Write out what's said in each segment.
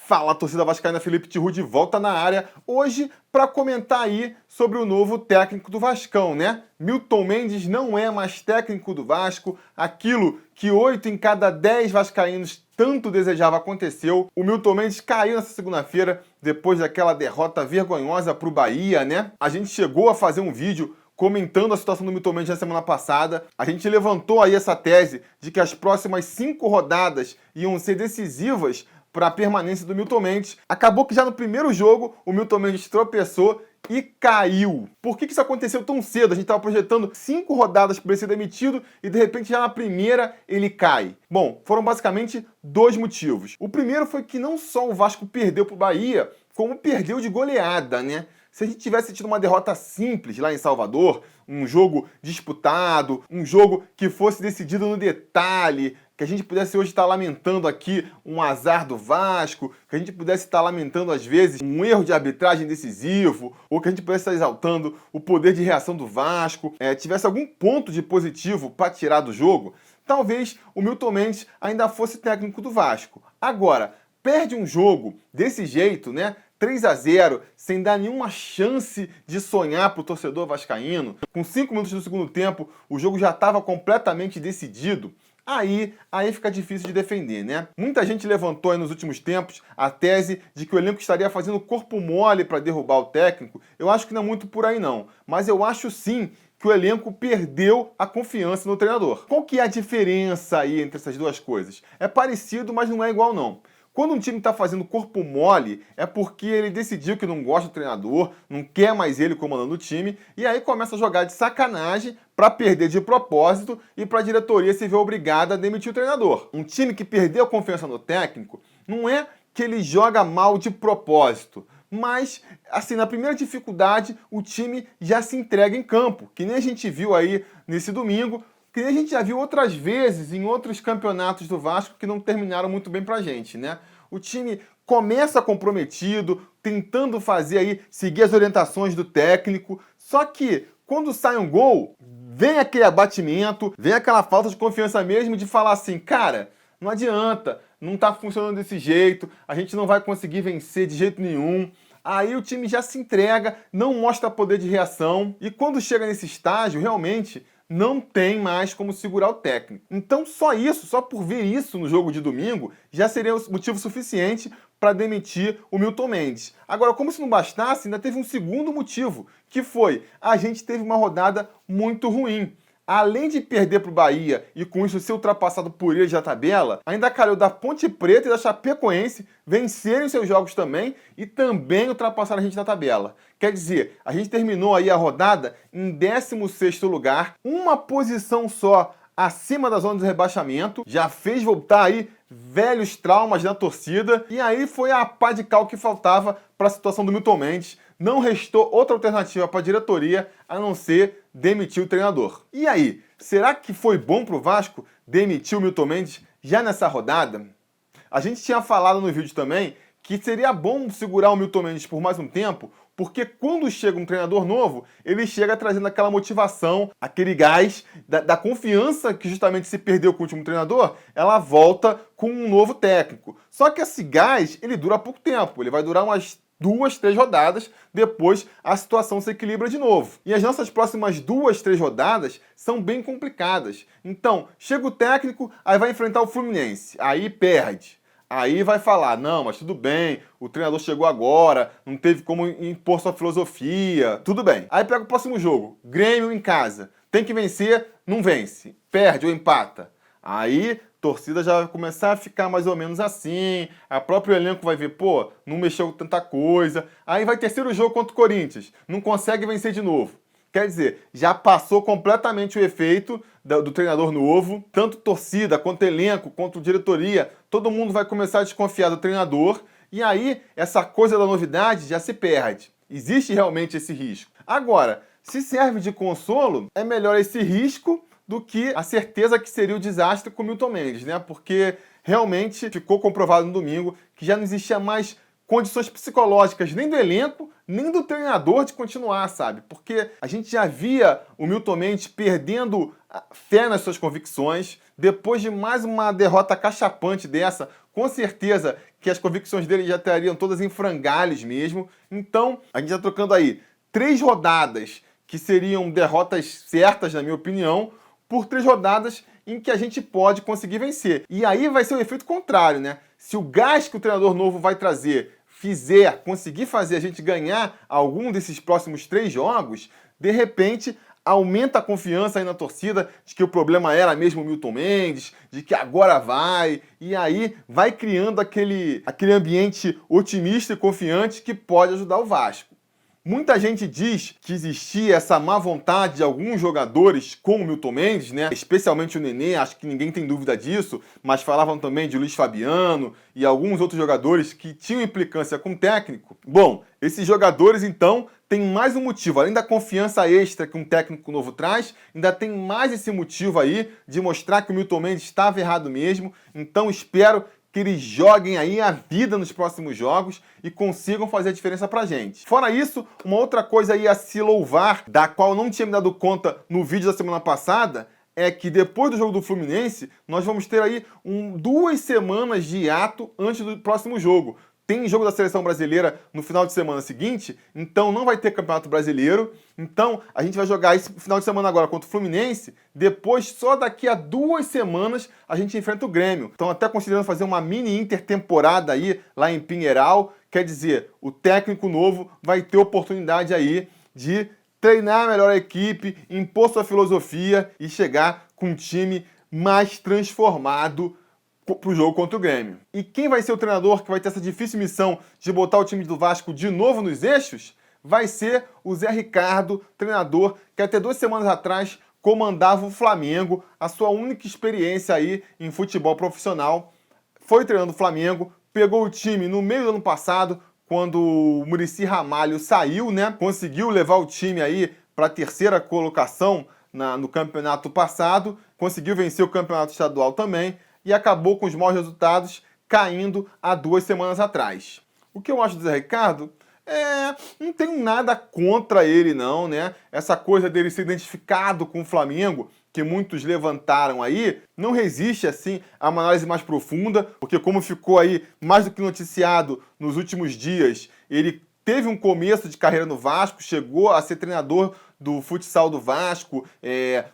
Fala, torcida vascaína, Felipe Tiru de volta na área, hoje para comentar aí sobre o novo técnico do Vascão, né? Milton Mendes não é mais técnico do Vasco, aquilo que 8 em cada 10 vascaínos tanto desejava aconteceu. O Milton Mendes caiu nessa segunda-feira, depois daquela derrota vergonhosa para o Bahia, né? A gente chegou a fazer um vídeo comentando a situação do Milton Mendes na semana passada. A gente levantou aí essa tese de que as próximas 5 rodadas iam ser decisivas para a permanência do Milton Mendes. Acabou que já no primeiro jogo o Milton Mendes tropeçou e caiu. Por que isso aconteceu tão cedo? A gente estava projetando 5 rodadas para ele ser demitido e de repente já na primeira ele cai. Bom, foram basicamente 2 motivos. O primeiro foi que não só o Vasco perdeu para o Bahia, como perdeu de goleada, né? Se a gente tivesse tido uma derrota simples lá em Salvador, um jogo disputado, um jogo que fosse decidido no detalhe, que a gente pudesse hoje estar lamentando aqui um azar do Vasco, que a gente pudesse estar lamentando às vezes um erro de arbitragem decisivo, ou que a gente pudesse estar exaltando o poder de reação do Vasco, tivesse algum ponto de positivo para tirar do jogo, talvez o Milton Mendes ainda fosse técnico do Vasco. Agora, perde um jogo desse jeito, né? 3-0, sem dar nenhuma chance de sonhar para o torcedor vascaíno. Com 5 minutos do segundo tempo, o jogo já estava completamente decidido. Aí fica difícil de defender, né? Muita gente levantou aí nos últimos tempos a tese de que o elenco estaria fazendo corpo mole para derrubar o técnico. Eu acho que não é muito por aí não, mas eu acho sim que o elenco perdeu a confiança no treinador. Qual que é a diferença aí entre essas duas coisas? É parecido, mas não é igual não. Quando um time está fazendo corpo mole, é porque ele decidiu que não gosta do treinador, não quer mais ele comandando o time, e aí começa a jogar de sacanagem para perder de propósito e para a diretoria se ver obrigada a demitir o treinador. Um time que perdeu a confiança no técnico, não é que ele joga mal de propósito, mas, assim, na primeira dificuldade, o time já se entrega em campo, que nem a gente viu aí nesse domingo, que a gente já viu outras vezes em outros campeonatos do Vasco que não terminaram muito bem pra gente, né? O time começa comprometido, tentando fazer aí, seguir as orientações do técnico, só que quando sai um gol, vem aquele abatimento, vem aquela falta de confiança mesmo de falar assim, cara, não adianta, não tá funcionando desse jeito, a gente não vai conseguir vencer de jeito nenhum. Aí o time já se entrega, não mostra poder de reação, e quando chega nesse estágio, realmente não tem mais como segurar o técnico. Então só isso, só por ver isso no jogo de domingo, já seria motivo suficiente para demitir o Milton Mendes. Agora, como se não bastasse, ainda teve um segundo motivo, que foi, a gente teve uma rodada muito ruim. Além de perder para o Bahia e com isso ser ultrapassado por eles na tabela, ainda calhou da Ponte Preta e da Chapecoense vencerem seus jogos também e também ultrapassaram a gente na tabela. Quer dizer, a gente terminou aí a rodada em 16º lugar, uma posição só acima da zona de rebaixamento, já fez voltar aí velhos traumas na torcida, e aí foi a pá de cal que faltava para a situação do Milton Mendes. Não restou outra alternativa para a diretoria a não ser demitir o treinador. E aí, será que foi bom para o Vasco demitir o Milton Mendes já nessa rodada? A gente tinha falado no vídeo também que seria bom segurar o Milton Mendes por mais um tempo, porque quando chega um treinador novo, ele chega trazendo aquela motivação, aquele gás da confiança que justamente se perdeu com o último treinador, ela volta com um novo técnico. Só que esse gás, ele dura pouco tempo, ele vai durar umas 2, 3 rodadas, depois a situação se equilibra de novo. E as nossas próximas 2, 3 rodadas são bem complicadas. Então, chega o técnico, aí vai enfrentar o Fluminense, aí perde. Aí vai falar, não, mas tudo bem, o treinador chegou agora, não teve como impor sua filosofia, tudo bem. Aí pega o próximo jogo, Grêmio em casa, tem que vencer, não vence, perde ou empata. Aí torcida já vai começar a ficar mais ou menos assim, a próprio elenco vai ver, pô, não mexeu tanta coisa. Aí vai terceiro jogo contra o Corinthians, não consegue vencer de novo. Quer dizer, já passou completamente o efeito do treinador novo, tanto torcida, quanto elenco, quanto diretoria, todo mundo vai começar a desconfiar do treinador, e aí essa coisa da novidade já se perde. Existe realmente esse risco. Agora, se serve de consolo, é melhor esse risco do que a certeza que seria o desastre com o Milton Mendes, né? Porque realmente ficou comprovado no domingo que já não existia mais condições psicológicas nem do elenco, nem do treinador de continuar, sabe? Porque a gente já via o Milton Mendes perdendo fé nas suas convicções, depois de mais uma derrota cachapante dessa com certeza que as convicções dele já estariam todas em frangalhos mesmo. Então, a gente está trocando aí 3 rodadas que seriam derrotas certas, na minha opinião, por 3 rodadas em que a gente pode conseguir vencer. E aí vai ser o efeito contrário, né? Se o gás que o treinador novo vai trazer conseguir fazer a gente ganhar algum desses próximos 3 jogos, de repente aumenta a confiança aí na torcida de que o problema era mesmo o Milton Mendes, de que agora vai, e aí vai criando aquele ambiente otimista e confiante que pode ajudar o Vasco. Muita gente diz que existia essa má vontade de alguns jogadores com o Milton Mendes, né? Especialmente o Nenê, acho que ninguém tem dúvida disso, mas falavam também de Luiz Fabiano e alguns outros jogadores que tinham implicância com o técnico. Bom, esses jogadores então têm mais um motivo, além da confiança extra que um técnico novo traz, ainda tem mais esse motivo aí de mostrar que o Milton Mendes estava errado mesmo. Então espero que eles joguem aí a vida nos próximos jogos e consigam fazer a diferença pra gente. Fora isso, uma outra coisa aí a se louvar, da qual eu não tinha me dado conta no vídeo da semana passada, é que depois do jogo do Fluminense, nós vamos ter aí 2 semanas de hiato antes do próximo jogo. Tem jogo da Seleção Brasileira no final de semana seguinte, então não vai ter Campeonato Brasileiro. Então a gente vai jogar esse final de semana agora contra o Fluminense, depois só daqui a 2 semanas a gente enfrenta o Grêmio. Então até considerando fazer uma mini intertemporada aí lá em Pinheiral, quer dizer, o técnico novo vai ter oportunidade aí de treinar melhor a equipe, impor sua filosofia e chegar com um time mais transformado pro jogo contra o Grêmio. E quem vai ser o treinador que vai ter essa difícil missão de botar o time do Vasco de novo nos eixos? Vai ser o Zé Ricardo, treinador que até 2 semanas atrás comandava o Flamengo, a sua única experiência aí em futebol profissional. Foi treinando o Flamengo, pegou o time no meio do ano passado, quando o Muricy Ramalho saiu, né? Conseguiu levar o time aí para a 3ª colocação no campeonato passado, conseguiu vencer o campeonato estadual também, e acabou com os maus resultados, caindo há 2 semanas atrás. O que eu acho do Zé Ricardo? Não tenho nada contra ele não, né? Essa coisa dele ser identificado com o Flamengo, que muitos levantaram aí, não resiste, assim, a uma análise mais profunda, porque como ficou aí mais do que noticiado nos últimos dias, ele teve um começo de carreira no Vasco, chegou a ser treinador do futsal do Vasco,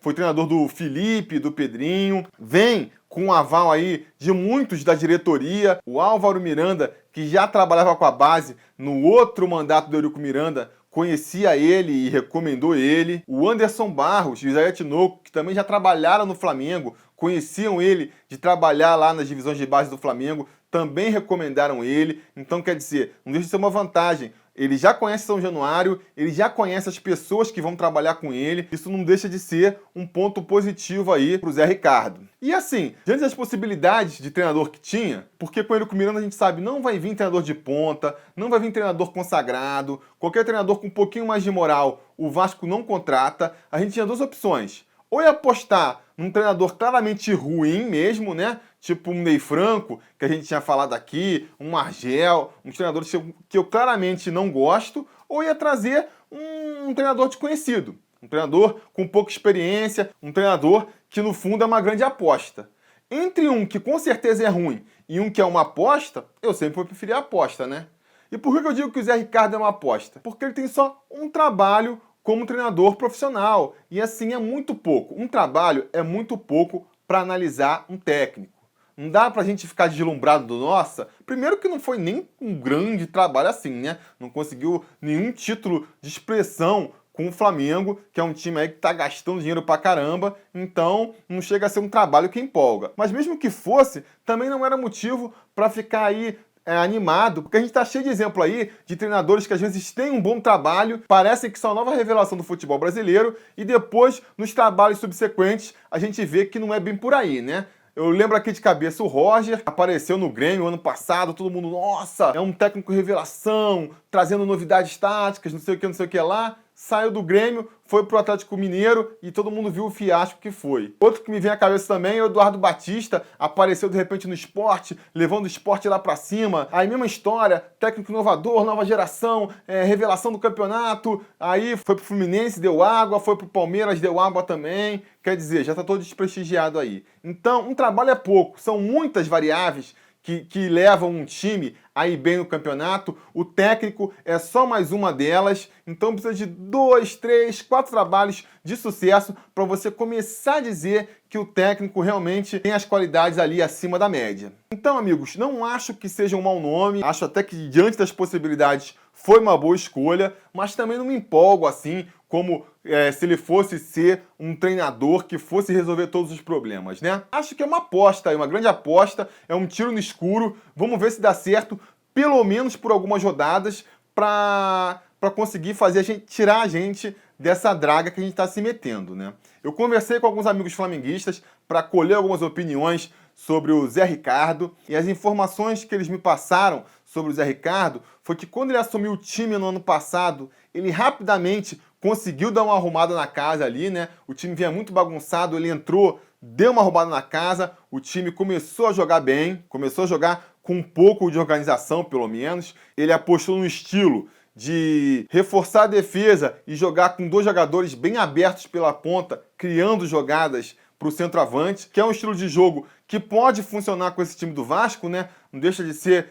foi treinador do Felipe, do Pedrinho, vem com o aval aí de muitos da diretoria. O Álvaro Miranda, que já trabalhava com a base no outro mandato do Eurico Miranda, conhecia ele e recomendou ele. O Anderson Barros e o Zé Tinoco, que também já trabalharam no Flamengo, conheciam ele de trabalhar lá nas divisões de base do Flamengo, também recomendaram ele. Então, quer dizer, não deixa de ser uma vantagem. Ele já conhece São Januário, ele já conhece as pessoas que vão trabalhar com ele. Isso não deixa de ser um ponto positivo aí pro Zé Ricardo. E assim, diante das possibilidades de treinador que tinha, porque com ele com o Miranda a gente sabe, não vai vir treinador de ponta, não vai vir treinador consagrado, qualquer treinador com um pouquinho mais de moral, o Vasco não contrata. A gente tinha 2 opções. Ou ia apostar num treinador claramente ruim mesmo, né? Tipo um Ney Franco, que a gente tinha falado aqui, um Argel, um treinador que eu claramente não gosto, ou ia trazer um treinador desconhecido, um treinador com pouca experiência, um treinador que no fundo é uma grande aposta. Entre um que com certeza é ruim e um que é uma aposta, eu sempre vou preferir a aposta, né? E por que eu digo que o Zé Ricardo é uma aposta? Porque ele tem só um trabalho como treinador profissional, e assim é muito pouco. Um trabalho é muito pouco para analisar um técnico. Não dá pra gente ficar deslumbrado do nossa. Primeiro que não foi nem um grande trabalho assim, né? Não conseguiu nenhum título de expressão com o Flamengo, que é um time aí que tá gastando dinheiro pra caramba, então não chega a ser um trabalho que empolga. Mas mesmo que fosse, também não era motivo para ficar aí animado, porque a gente tá cheio de exemplo aí de treinadores que às vezes têm um bom trabalho, parecem que são a nova revelação do futebol brasileiro, e depois, nos trabalhos subsequentes, a gente vê que não é bem por aí, né? Eu lembro aqui de cabeça o Roger, apareceu no Grêmio ano passado, todo mundo, nossa, é um técnico revelação, trazendo novidades táticas, não sei o que lá. Saiu do Grêmio, foi pro Atlético Mineiro e todo mundo viu o fiasco que foi. Outro que me vem à cabeça também é o Eduardo Batista, apareceu de repente no Sport, levando o Sport lá pra cima. Aí mesma história, técnico inovador, nova geração, revelação do campeonato. Aí foi pro Fluminense, deu água, foi pro Palmeiras, deu água também. Quer dizer, já tá todo desprestigiado aí. Então, um trabalho é pouco, são muitas variáveis que levam um time a ir bem no campeonato. O técnico é só mais uma delas, então precisa de 2, 3, 4 trabalhos de sucesso para você começar a dizer que o técnico realmente tem as qualidades ali acima da média. Então, amigos, não acho que seja um mau nome, acho até que diante das possibilidades foi uma boa escolha, mas também não me empolgo assim como se ele fosse ser um treinador que fosse resolver todos os problemas, né? Acho que é uma aposta, uma grande aposta, é um tiro no escuro, vamos ver se dá certo, pelo menos por algumas rodadas, para conseguir fazer tirar a gente dessa draga que a gente está se metendo, né? Eu conversei com alguns amigos flamenguistas para colher algumas opiniões sobre o Zé Ricardo, e as informações que eles me passaram sobre o Zé Ricardo foi que quando ele assumiu o time no ano passado, ele rapidamente conseguiu dar uma arrumada na casa ali, né? O time vinha muito bagunçado, ele entrou, deu uma arrumada na casa, o time começou a jogar bem, começou a jogar com um pouco de organização, pelo menos. Ele apostou no estilo de reforçar a defesa e jogar com 2 jogadores bem abertos pela ponta, criando jogadas para o centroavante, que é um estilo de jogo que pode funcionar com esse time do Vasco, né? Não deixa de ser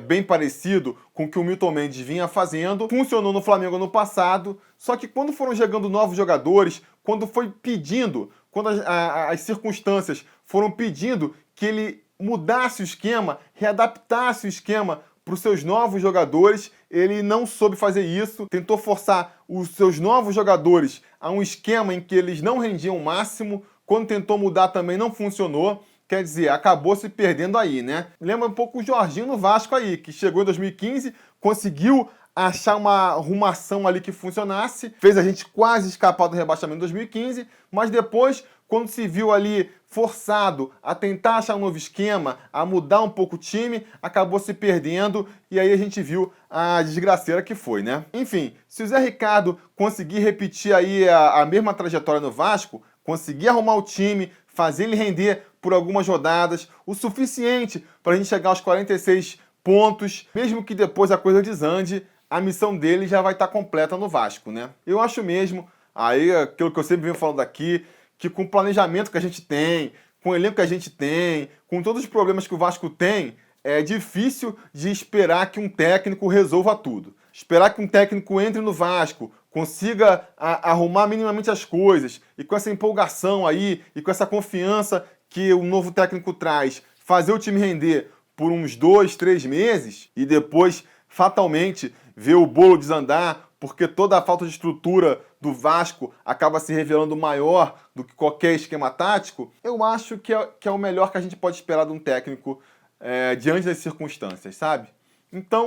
bem parecido com o que o Milton Mendes vinha fazendo. Funcionou no Flamengo no passado, só que quando foram chegando novos jogadores, quando foi pedindo, quando as circunstâncias foram pedindo que ele mudasse o esquema, readaptasse o esquema para os seus novos jogadores, ele não soube fazer isso, tentou forçar os seus novos jogadores a um esquema em que eles não rendiam o máximo. Quando tentou mudar também não funcionou, quer dizer, acabou se perdendo aí, né? Lembra um pouco o Jorginho no Vasco aí, que chegou em 2015, conseguiu achar uma arrumação ali que funcionasse, fez a gente quase escapar do rebaixamento em 2015, mas depois, quando se viu ali forçado a tentar achar um novo esquema, a mudar um pouco o time, acabou se perdendo e aí a gente viu a desgraceira que foi, né? Enfim, se o Zé Ricardo conseguir repetir aí a mesma trajetória no Vasco, conseguir arrumar o time, fazer ele render por algumas rodadas, o suficiente para a gente chegar aos 46 pontos, mesmo que depois a coisa desande, a missão dele já vai estar completa no Vasco, né? Eu acho mesmo, aí aquilo que eu sempre venho falando aqui, que com o planejamento que a gente tem, com o elenco que a gente tem, com todos os problemas que o Vasco tem, é difícil de esperar que um técnico resolva tudo. Esperar que um técnico entre no Vasco, consiga arrumar minimamente as coisas, e com essa empolgação aí, e com essa confiança que o novo técnico traz, fazer o time render por uns 2, 3 meses, e depois, fatalmente, ver o bolo desandar, porque toda a falta de estrutura do Vasco acaba se revelando maior do que qualquer esquema tático, eu acho que é o melhor que a gente pode esperar de um técnico diante das circunstâncias, sabe? Então,